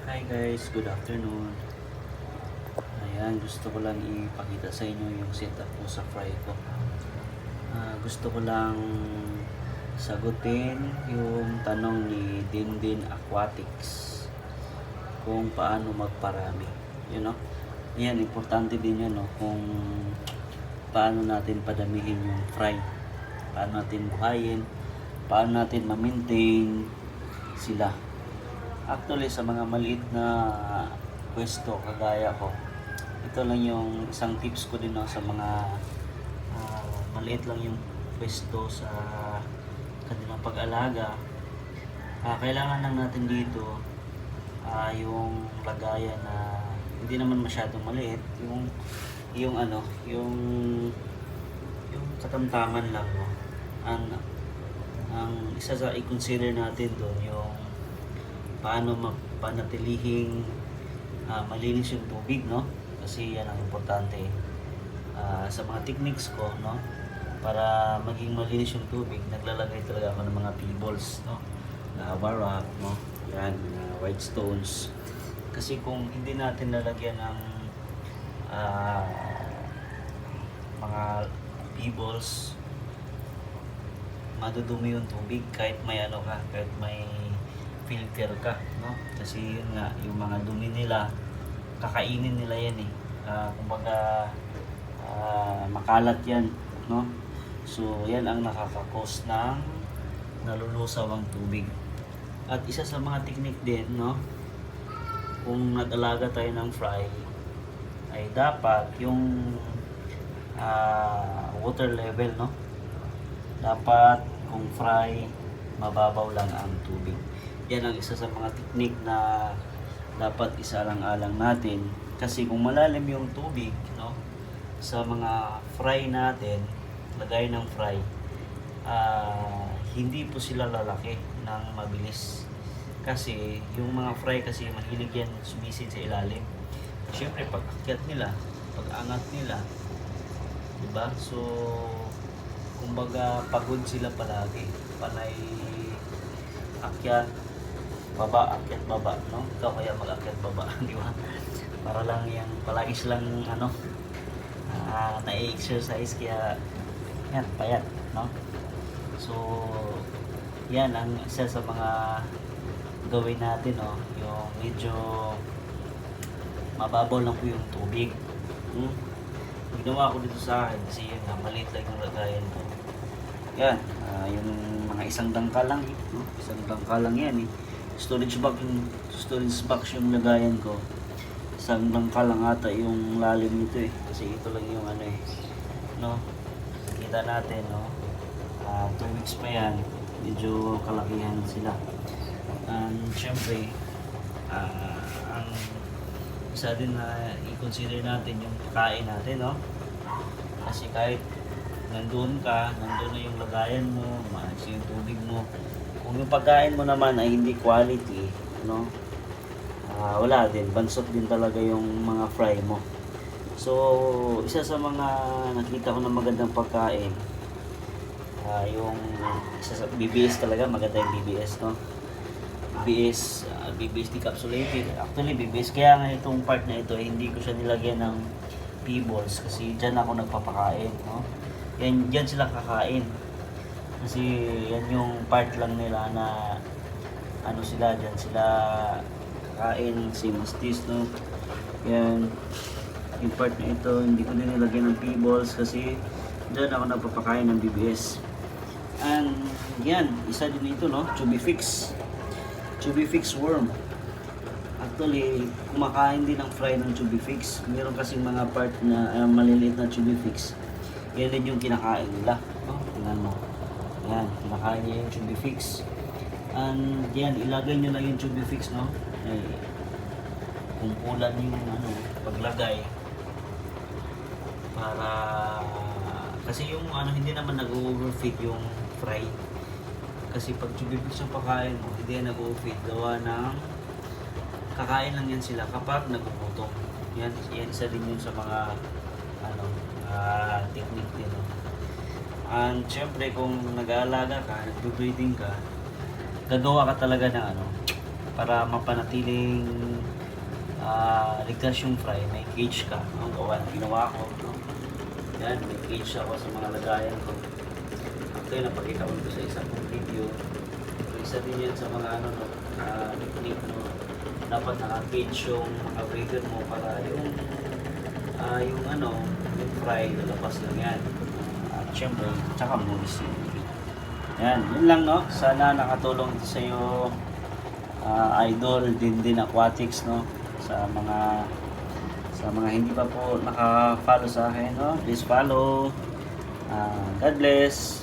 Hi guys, good afternoon. Ayan, gusto ko lang ipakita sa inyo yung setup ko sa fry ko. Gusto ko lang sagutin yung tanong ni Dindin Aquatics kung paano magparami. You know? Ayan, importante din yun, no? Kung paano natin padamihin yung fry. Paano natin buhayin. Paano natin ma-maintain sila. Actually, sa mga maliit na pwesto kagaya ko, ito lang yung isang tips ko din, no, sa mga maliit lang yung pwesto sa kanilang pag-alaga. Kailangan lang natin dito yung lagayan na hindi naman masyadong maliit, yung ano, yung katamtaman lang, no. Ang isa sa i-consider natin doon yung paano mapanatelihing malinis yung tubig, no? Kasi yan ang importante sa mga techniques ko, no? Para maging malinis yung tubig, naglalagay talaga ako ng mga pebbles, no? Lava rock, no? Yan, white stones. Kasi kung hindi natin lalagyan ng mga pebbles, madudumi yung tubig kahit may ano ka, kahit may filter ka, no? Kasi yun nga, yung mga dumi nila, kakainin nila yan eh. Kumbaga, makalat yan, no? So, yan ang nakakakos ng nalulusaw ang tubig. At isa sa mga technique din, no? Kung nag-alaga tayo ng fry, ay dapat yung water level, no? Dapat kung fry, mababaw lang ang tubig. Yan ang isa sa mga technique na dapat isalang-alang natin. Kasi kung malalim yung tubig, no, sa mga fry natin, lagay ng fry, hindi po sila lalaki ng mabilis. Kasi yung mga fry kasi mahilig yan sumisid sa ilalim. Siyempre pag akyat nila, pag angat nila, diba? So, kumbaga pagod sila palagi. Panay akyat, baba, akyat, baba, no? Ikaw kaya mag-akyat, baba, di ba? Para lang yan, palagi silang, ano, na-exercise, kaya, yan, payat, no? So, yan ang isa sa mga gawin natin, no? Yung medyo mababaw lang po yung tubig. Ginawa ko dito sa akin kasi yun nga, maliit lang yung lagayan ko. Yan, yung mga isang dangkal lang, no? Isang dangkal lang yan, eh. Storage box yung lagayan ko. Isang dangkal lang ata yung lalim nito, eh. Kasi ito lang yung ano, eh, no? Kita natin, no? 2 weeks pa yan, medyo kalakihan sila. And syempre, ang isa din na i-consider natin yung pagkain natin, no? Kasi kahit nandun na yung lagayan mo, maalis yung tubig mo. Kung yung pagkain mo naman ay hindi quality, no? Wala din, bansot din talaga yung mga fry mo. So, isa sa mga nakita ko na magandang pagkain, yung isa sa BBS talaga, maganda yung BBS, no? BBS decapsulated. Actually, BBS, kaya nga itong part na ito, hindi ko siya nilagyan ng pebbles kasi dyan ako nagpapakain, no? Yan sila kakain. Kasi yan yung part lang nila na ano sila, dyan sila kakain, same as this, no? Yan, yung part na ito, hindi ko din nilagyan ng pebbles kasi dyan ako nagpapakain ng BBS. And yan, isa din ito, no? Chubifix worm. Actually, kumakain din ng fry ng Chubifix. Meron kasing mga part na maliliit na Chubifix. Yan din yung kinakain nila. Oh, tingnan mo. Yan, kinakain niya yung Chubifix. And yan, ilagay nyo lang yung Chubifix, no? Kumpulan yung ano, paglagay. Para, kasi yung ano, hindi naman nag-overfeed yung fry. Kasi pag Chubifix yung pakain mo, hindi yan nag-overfeed. Gawa ng, kakain lang yan sila kapag nagugutom. Yan isa din yun sa mga ano, technique din, no? And syempre kung nag-aalaga ka, nag-breeding ka, gagawa ka talaga ng ano, para mapanatiling ligtas yung fry, may cage ka. Ang ginawa ko, no? Yan, may cage ako sa mga lagayan ko. Actually, napakita ko ito sa isang video. So, isa din yan sa mga ano, no, technique, no? Dapat naka-cage yung mga breeder mo para yung ano, yung fry, lalabas lang yan. At syempre, tsaka moist yun. Yan, yun lang, no? Sana nakatulong ito sa iyo, idol din Aquatics, no? Sa mga hindi pa po naka-follow sa akin, no? Please follow. God bless.